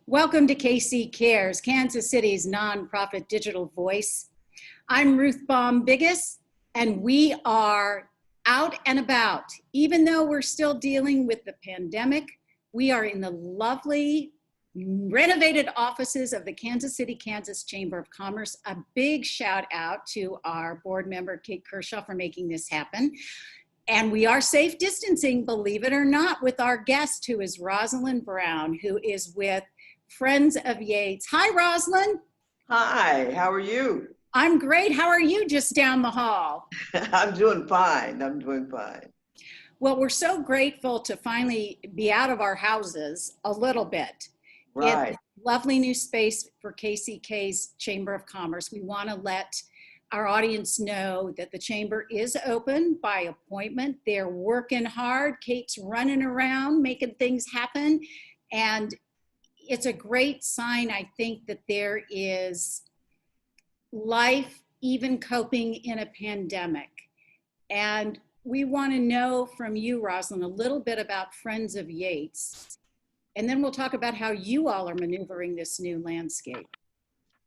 Welcome to KC Cares, Kansas City's nonprofit digital voice. I'm Ruth Baum-Biggis, and we are out and about. Even though we're still dealing with the pandemic, we are in the lovely renovated offices of the Kansas City, Kansas Chamber of Commerce. A big shout out to our board member, Kate Kershaw, for making this happen. And we are safe distancing, believe it or not, with our guest, who is Rosalind Brown, who is with Friends of Yates. Hi, Rosalind. Hi, how are you? I'm great. How are you just down the hall? I'm doing fine. I'm doing fine. Well, we're so grateful to finally be out of our houses a little bit. Right. It's a lovely new space for KCK's Chamber of Commerce. We want to let our audience know that the chamber is open by appointment. They're working hard. Kate's running around making things happen. And it's a great sign, I think, that there is life even coping in a pandemic. And we want to know from you, Rosalind, a little bit about Friends of Yates. And then we'll talk about how you all are maneuvering this new landscape.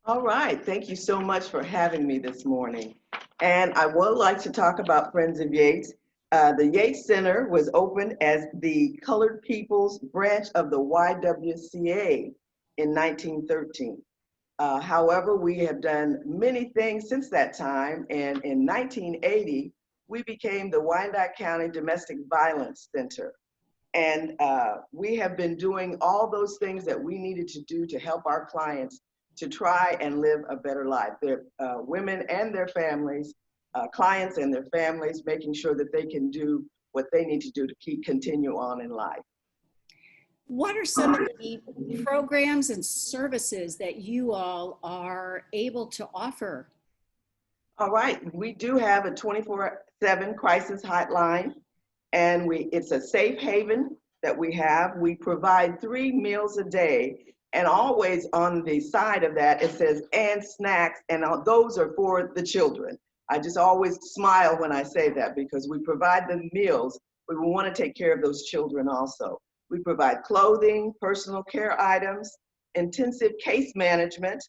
All right. Thank you so much for having me this morning. And I would like to talk about Friends of Yates. The Yates Center was opened as the Colored People's branch of the YWCA in 1913. However, we have done many things since that time, and in 1980, we became the Wyandotte County Domestic Violence Center. And we have been doing all those things that we needed to do to help our clients to try and live a better life. Their women and their families, clients and their families, making sure that they can do what they need to do to continue on in life. What are some of the programs and services that you all are able to offer? All right, we do have a 24/7 crisis hotline, and it's a safe haven that we have. We provide 3 meals a day, and always on the side of that it says and snacks, and those are for the children. I just always smile when I say that because we provide the meals, but we want to take care of those children also. We provide clothing, personal care items, intensive case management,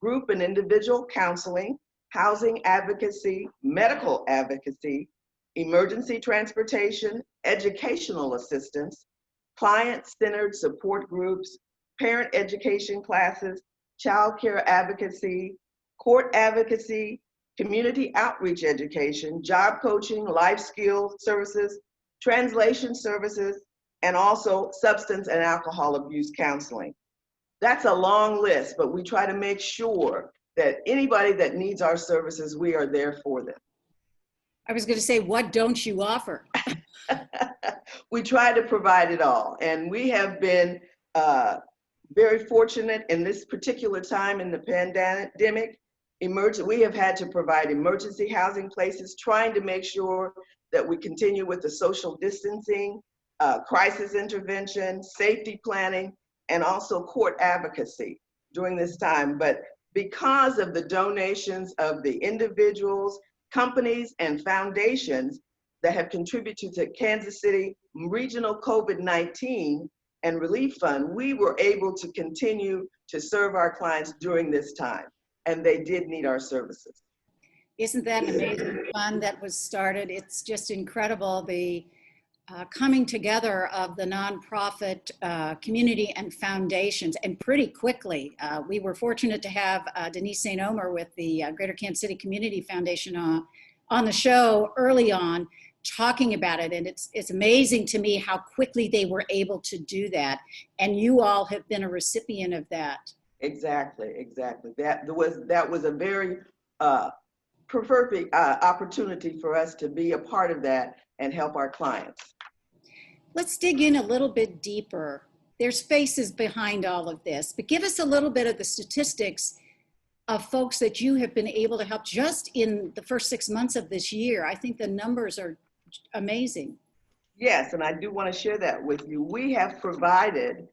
group and individual counseling, housing advocacy, medical advocacy, emergency transportation, educational assistance, client-centered support groups, parent education classes, child care advocacy, court advocacy, community outreach education, job coaching, life skill services, translation services, and also substance and alcohol abuse counseling. That's a long list, but we try to make sure that anybody that needs our services, we are there for them. I was going to say, what don't you offer? We try to provide it all, and we have been very fortunate in this particular time in the pandemic. We have had to provide emergency housing places, trying to make sure that we continue with the social distancing, crisis intervention, safety planning, and also court advocacy during this time. But because of the donations of the individuals, companies, and foundations that have contributed to Kansas City Regional COVID-19 and Relief Fund, we were able to continue to serve our clients during this time, and they did need our services. Isn't that an amazing fund that was started? It's just incredible, the coming together of the nonprofit community and foundations, and pretty quickly. We were fortunate to have Denise St. Omer with the Greater Kansas City Community Foundation on the show early on, talking about it, and it's amazing to me how quickly they were able to do that, and you all have been a recipient of that. Exactly. That was a very perfect opportunity for us to be a part of that and help our clients. Let's dig in a little bit deeper. There's faces behind all of this, but give us a little bit of the statistics of folks that you have been able to help just in the first 6 months of this year. I think the numbers are amazing. Yes, and I do want to share that with you. We have provided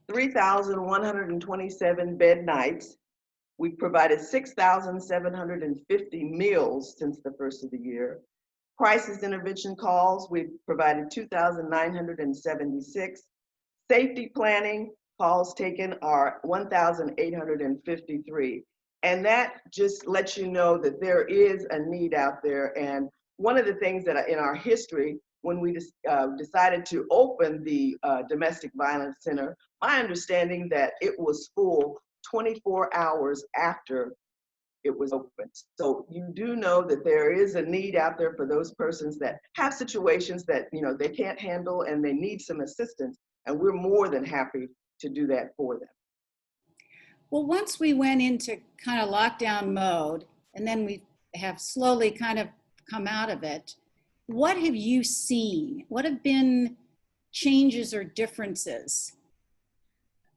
3,127 bed nights. We've provided 6,750 meals since the first of the year. Crisis intervention calls, we've provided 2,976. Safety planning, calls taken are 1,853. And that just lets you know that there is a need out there. And one of the things that in our history, when we decided to open the Domestic Violence Center, my understanding that it was full 24 hours after it was open. So you do know that there is a need out there for those persons that have situations that they can't handle and they need some assistance, and we're more than happy to do that for them. Well, once we went into kind of lockdown mode, and then we have slowly kind of come out of it, what have you seen? What have been changes or differences?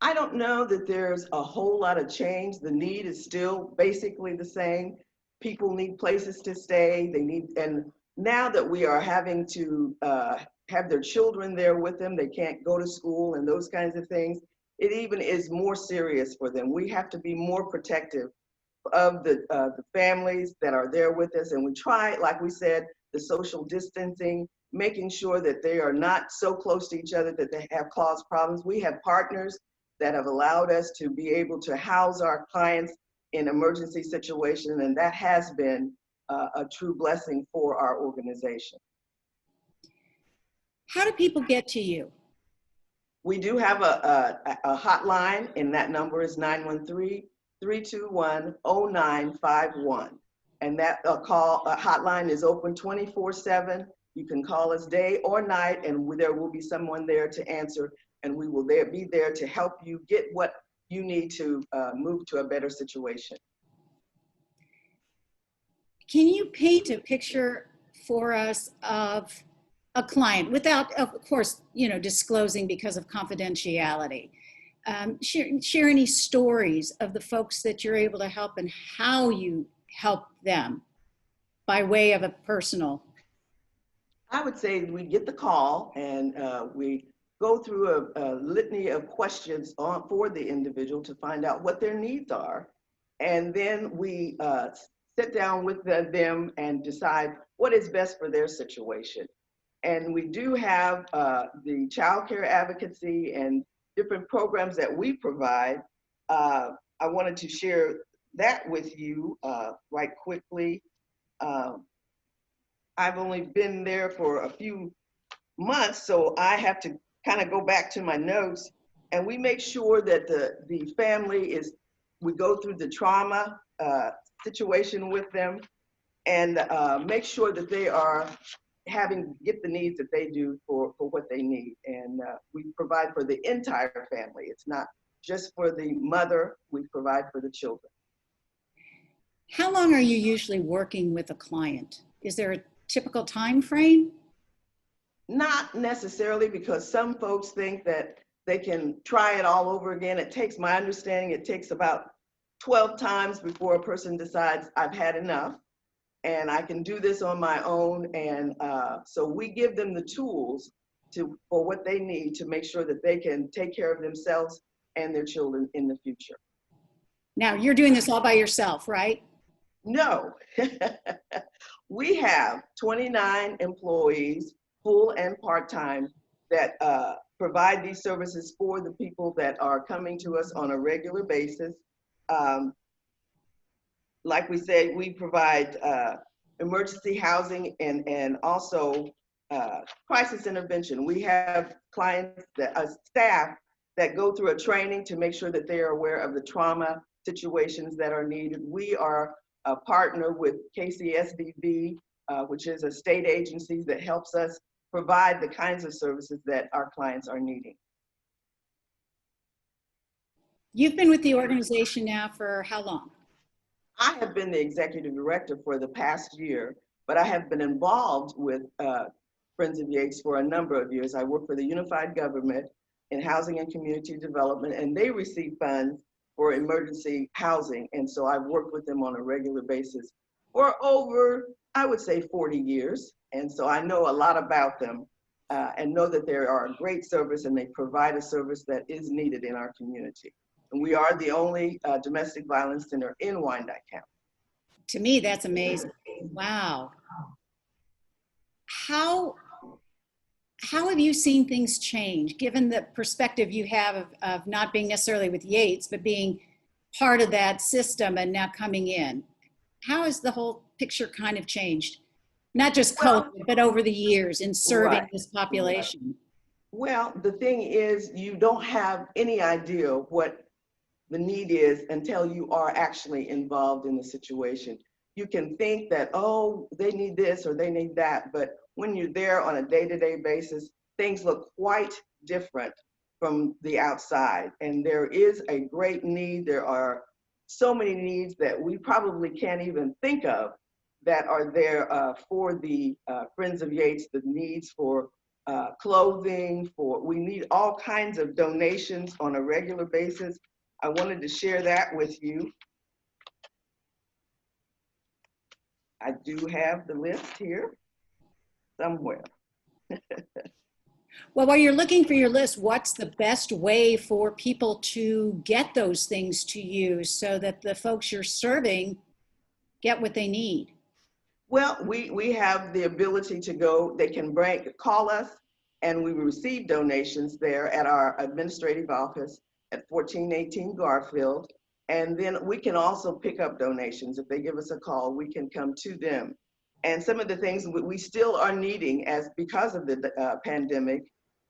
I don't know that there's a whole lot of change. The need is still basically the same. People need places to stay. And now that we are having to have their children there with them, they can't go to school and those kinds of things. It even is more serious for them. We have to be more protective of the families that are there with us. And we try, like we said, the social distancing, making sure that they are not so close to each other that they have caused problems. We have partners that have allowed us to be able to house our clients in emergency situations, and that has been a true blessing for our organization. How do people get to you? We do have a hotline, and that number is 913-321-0951. And that hotline is open 24/7. You can call us day or night, and there will be someone there to answer, and we will be there to help you get what you need to move to a better situation. Can you paint a picture for us of a client without, of course, disclosing because of confidentiality? Share any stories of the folks that you're able to help and how you help them by way of a personal. I would say we get the call and we go through a litany of questions for the individual to find out what their needs are. And then we sit down with them and decide what is best for their situation. And we do have the child care advocacy and different programs that we provide. I wanted to share that with you right quickly. I've only been there for a few months, so I have to kind of go back to my notes, and we make sure that the family we go through the trauma situation with them and make sure that they are get the needs that they do for what they need. And we provide for the entire family. It's not just for the mother, we provide for the children. How long are you usually working with a client? Is there a typical time frame? Not necessarily, because some folks think that they can try it all over again. My understanding, it takes about 12 times before a person decides I've had enough and I can do this on my own. And so we give them the tools for what they need to make sure that they can take care of themselves and their children in the future. Now, you're doing this all by yourself, right? No. We have 29 employees, full and part-time, that provide these services for the people that are coming to us on a regular basis. Like we said, we provide emergency housing and also crisis intervention. We have clients, staff that go through a training to make sure that they are aware of the trauma situations that are needed. We are a partner with KCSDB, which is a state agency that helps us provide the kinds of services that our clients are needing. You've been with the organization now for how long? I have been the executive director for the past year, but I have been involved with Friends of Yates for a number of years. I work for the unified government in housing and community development, and they receive funds for emergency housing. And so I've worked with them on a regular basis for over, I would say, 40 years. And so I know a lot about them and know that they are a great service and they provide a service that is needed in our community. And we are the only domestic violence center in Wyandotte County. To me, that's amazing. Wow. How How have you seen things change, given the perspective you have of not being necessarily with Yates, but being part of that system and now coming in? How has the whole picture kind of changed? Not just Well, COVID, but over the years in serving right, this right. population. Well, the thing is, you don't have any idea what the need is until you are actually involved in the situation. You can think that, oh, they need this or they need that, but when you're there on a day-to-day basis, things look quite different from the outside. And there is a great need. There are so many needs that we probably can't even think of that are there for the Friends of Yates, the needs for clothing, we need all kinds of donations on a regular basis. I wanted to share that with you. I do have the list here somewhere. Well, while you're looking for your list, what's the best way for people to get those things to you so that the folks you're serving get what they need? Well, we have the ability to go, they can call us, and we receive donations there at our administrative office at 1418 Garfield. And then we can also pick up donations. If they give us a call, we can come to them. And some of the things we still are needing as because of the pandemic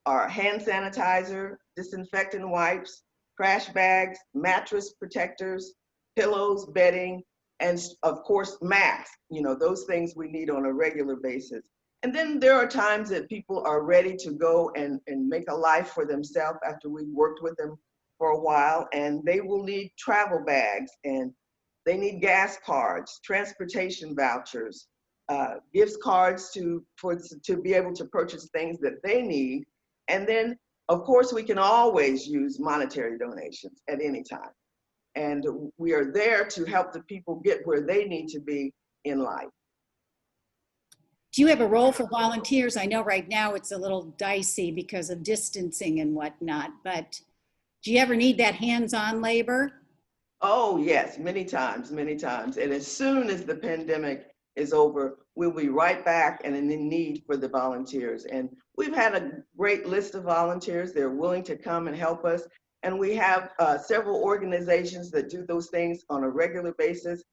are hand sanitizer, disinfectant wipes, trash bags, mattress protectors, pillows, bedding, and of course masks. Those things we need on a regular basis. And then there are times that people are ready to go and make a life for themselves after we've worked with them for a while, and they will need travel bags, and they need gas cards, transportation vouchers, gifts cards to be able to purchase things that they need. And then of course we can always use monetary donations at any time. And we are there to help the people get where they need to be in life. Do you have a role for volunteers? I know right now it's a little dicey because of distancing and whatnot, but do you ever need that hands-on labor? Oh, yes, many times, many times. And as soon as the pandemic is over, we'll be right back and in need for the volunteers. And we've had a great list of volunteers. They're willing to come and help us. And we have several organizations that do those things on a regular basis.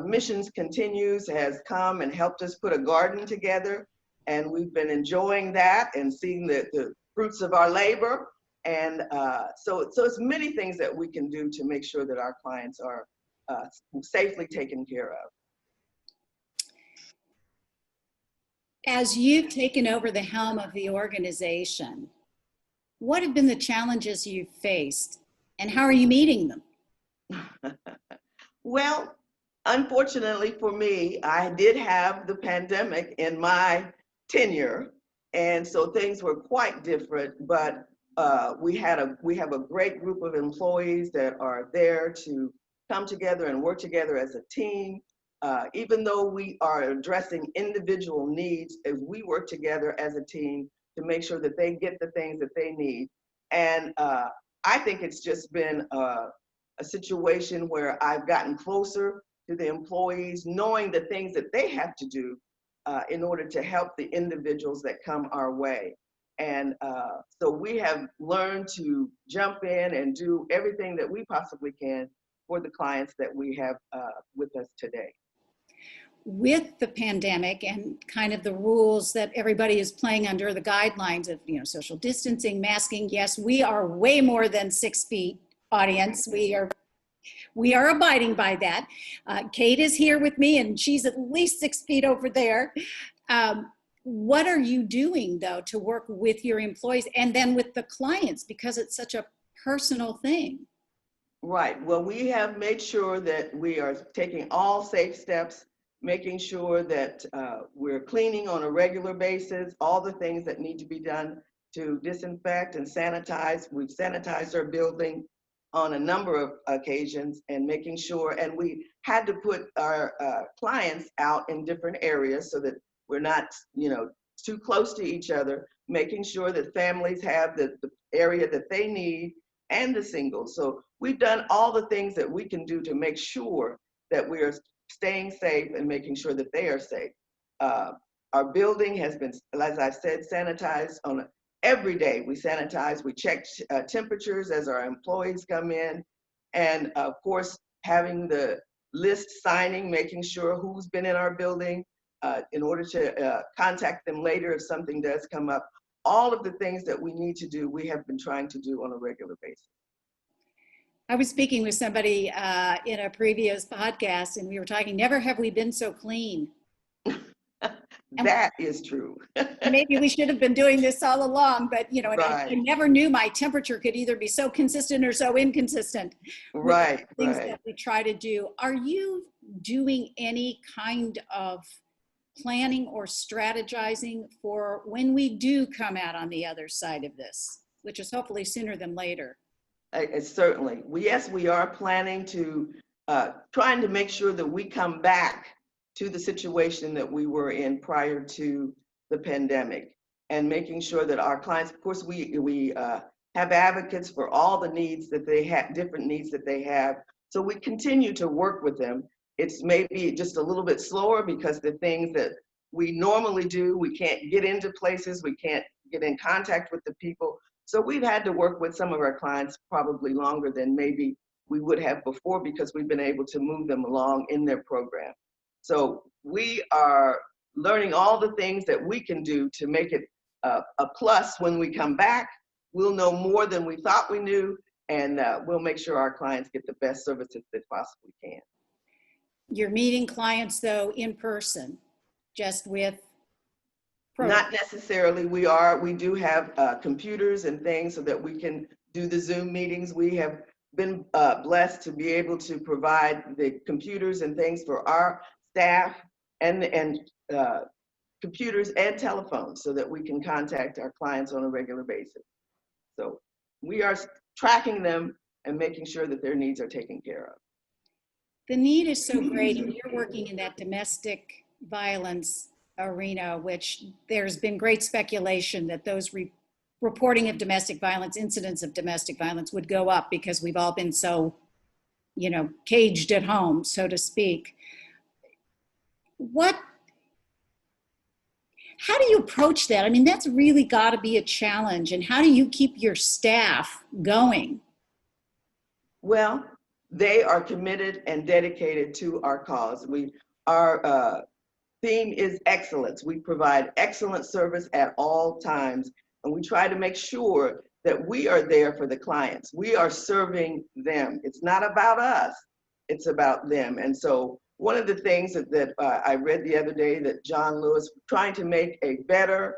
Missions Continues has come and helped us put a garden together. And we've been enjoying that and seeing the fruits of our labor. And so it's many things that we can do to make sure that our clients are safely taken care of. As you've taken over the helm of the organization, what have been the challenges you've faced and how are you meeting them? Well, unfortunately for me, I did have the pandemic in my tenure, and so things were quite different. But we have a great group of employees that are there to come together and work together as a team. Even though we are addressing individual needs, as we work together as a team to make sure that they get the things that they need. And I think it's just been a situation where I've gotten closer to the employees, knowing the things that they have to do in order to help the individuals that come our way. And so we have learned to jump in and do everything that we possibly can for the clients that we have with us today. With the pandemic and kind of the rules that everybody is playing under, the guidelines of social distancing, masking, yes, we are way more than 6 feet, audience. We are abiding by that. Kate is here with me and she's at least 6 feet over there. What are you doing though to work with your employees and then with the clients, because it's such a personal thing? Right. Well, we have made sure that we are taking all safe steps, making sure that we're cleaning on a regular basis, all the things that need to be done to disinfect and sanitize. We've sanitized our building on a number of occasions and making sure, and we had to put our clients out in different areas so that we're not, too close to each other, making sure that families have the area that they need and the singles. So we've done all the things that we can do to make sure that we are staying safe and making sure that they are safe. Our building has been, as I said, sanitized on every day. We sanitize, we check temperatures as our employees come in. And of course, having the list signing, making sure who's been in our building in order to contact them later if something does come up. All of the things that we need to do, we have been trying to do on a regular basis. I was speaking with somebody in a previous podcast, and we were talking, never have we been so clean. That is true. Maybe we should have been doing this all along, but you know, and Right. I never knew my temperature could either be so consistent or so inconsistent with Right, the things right. that we try to do. Are you doing any kind of planning or strategizing for when we do come out on the other side of this, which is hopefully sooner than later? Certainly. Yes, we are planning to, trying to make sure that we come back to the situation that we were in prior to the pandemic, and making sure that our clients, of course, we have advocates for all the needs that they have, different needs that they have. So we continue to work with them. It's maybe just a little bit slower because the things that we normally do, we can't get into places, we can't get in contact with the people. So we've had to work with some of our clients probably longer than maybe we would have before, because we've been able to move them along in their program. So we are learning all the things that we can do to make it a plus when we come back. We'll know more than we thought we knew, and we'll make sure our clients get the best services they possibly can. You're meeting clients though in person, just with Not necessarily. We do have computers and things so that we can do the Zoom meetings. We have been blessed to be able to provide the computers and things for our staff, and computers and telephones so that we can contact our clients on a regular basis. So we are tracking them and making sure that their needs are taken care of. The need is so great, and you're working in that domestic violence arena, which there's been great speculation that those reporting of domestic violence, incidents of domestic violence would go up because we've all been so, you know, caged at home, so to speak. How do you approach that? I mean, that's really got to be a challenge. And how do you keep your staff going? Well, they are committed and dedicated to our cause. Our theme is excellence. We provide excellent service at all times, and we try to make sure that we are there for the clients. We are serving them. It's not about us, it's about them. And so one of the things that I read the other day, that John Lewis, trying to make a better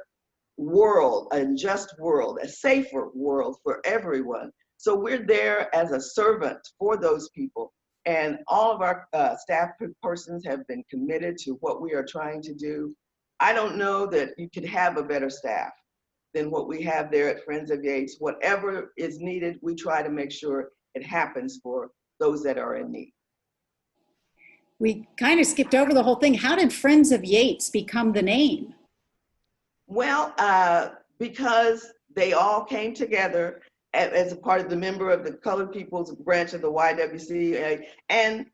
world, a just world, a safer world for everyone. So we're there as a servant for those people. And all of our staff persons have been committed to what we are trying to do. I don't know that you could have a better staff than what we have there at Friends of Yates. Whatever is needed, we try to make sure it happens for those that are in need. We kind of skipped over the whole thing. How did Friends of Yates become the name? Well, because they all came together as a part of the member of the Colored People's branch of the YWCA. And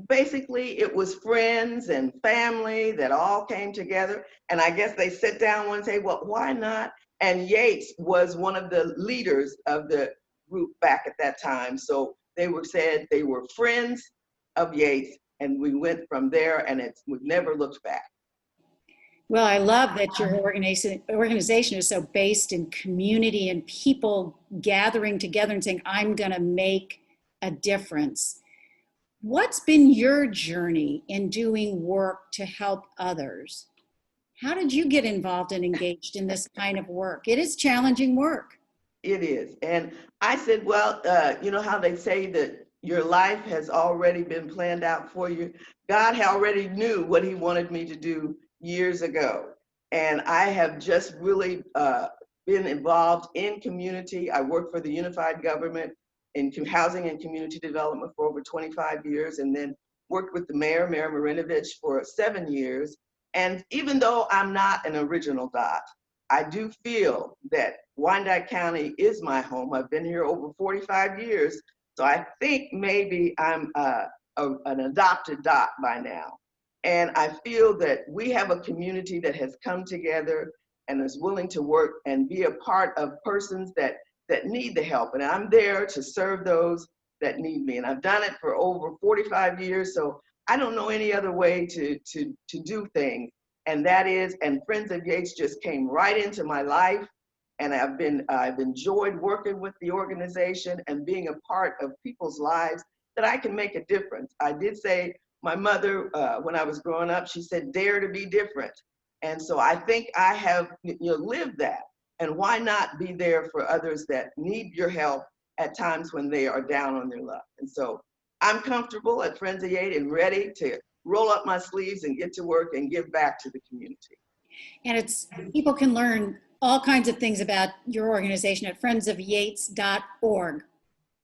basically it was friends and family that all came together. And I guess they sit down one day, well, why not? And Yates was one of the leaders of the group back at that time. So they said they were Friends of Yates, and we went from there, and we've never looked back. Well, I love that your organization is so based in community and people gathering together and saying, I'm going to make a difference. What's been your journey in doing work to help others? How did you get involved and engaged in this kind of work? It is challenging work. It is. And I said, well, you know how they say that your life has already been planned out for you? God already knew what he wanted me to do years ago. And I have just really been involved in community. I worked for the unified government in housing and community development for over 25 years, and then worked with the Mayor Marinovich, for 7 years. And even though I'm not an original dot, I do feel that Wyandotte County is my home. I've been here over 45 years. So I think maybe I'm an adopted dot by now. And I feel that we have a community that has come together and is willing to work and be a part of persons that need the help. And I'm there to serve those that need me. And I've done it for over 45 years. So I don't know any other way to do things. And that is, and Friends of Yates just came right into my life. And I've enjoyed working with the organization and being a part of people's lives that I can make a difference. I did say, my mother, when I was growing up, she said, dare to be different. And so I think I have lived that. And why not be there for others that need your help at times when they are down on their luck? And so I'm comfortable at Friends of Yates and ready to roll up my sleeves and get to work and give back to the community. And it's, people can learn all kinds of things about your organization at friendsofyates.org,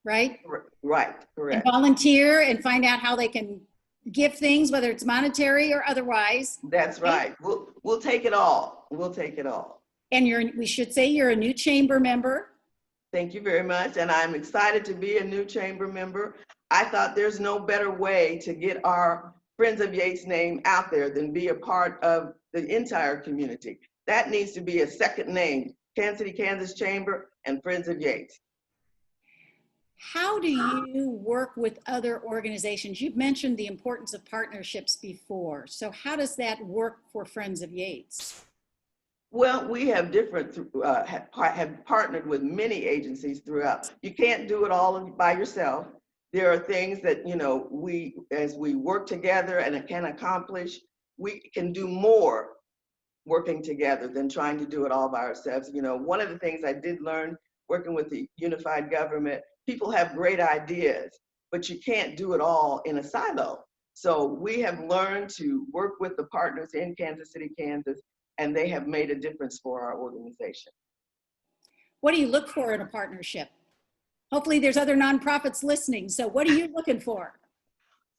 right? Right, correct. And volunteer and find out how they can give things, whether it's monetary or otherwise. That's right. We'll take it all. We'll take it all. And we should say you're a new chamber member. Thank you very much. And I'm excited to be a new chamber member. I thought there's no better way to get our Friends of Yates name out there than be a part of the entire community. That needs to be a second name, Kansas City, Kansas Chamber and Friends of Yates. How do you work with other organizations? You've mentioned the importance of partnerships before. So how does that work for Friends of Yates? Well, we have have partnered with many agencies throughout. You can't do it all by yourself. There are things that, as we work together and can accomplish, we can do more working together than trying to do it all by ourselves. One of the things I did learn working with the unified government, people have great ideas, but you can't do it all in a silo. So we have learned to work with the partners in Kansas City, Kansas, and they have made a difference for our organization. What do you look for in a partnership? Hopefully there's other nonprofits listening. So what are you looking for?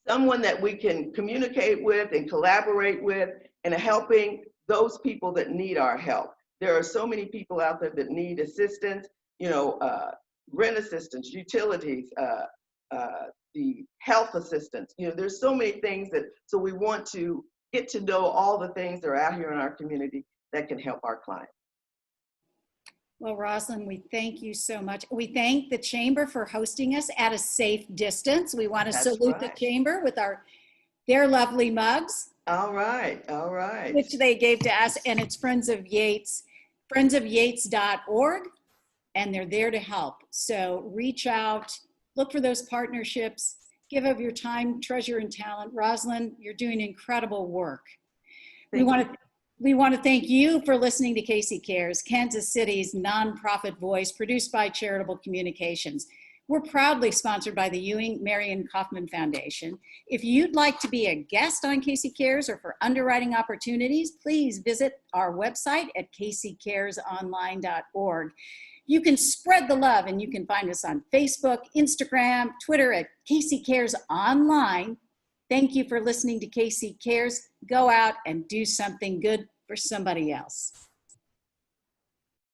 Someone that we can communicate with and collaborate with and helping those people that need our help. There are so many people out there that need assistance, rent assistance, utilities, the health assistance. There's so many things so we want to get to know all the things that are out here in our community that can help our clients. Well, Rosalind, we thank you so much. We thank the Chamber for hosting us at a safe distance. We want to salute the Chamber with their lovely mugs. All right, all right. Which they gave to us, and it's Friends of Yates, friendsofyates.org, and they're there to help. So reach out, look for those partnerships, give of your time, treasure, and talent. Rosalind, you're doing incredible work. We want to thank you for listening to Casey Cares, Kansas City's nonprofit voice, produced by Charitable Communications. We're proudly sponsored by the Ewing Marion Kaufman Foundation. If you'd like to be a guest on Casey Cares or for underwriting opportunities, please visit our website at caseycaresonline.org. You can spread the love, and you can find us on Facebook, Instagram, Twitter at Casey Cares Online. Thank you for listening to Casey Cares. Go out and do something good for somebody else.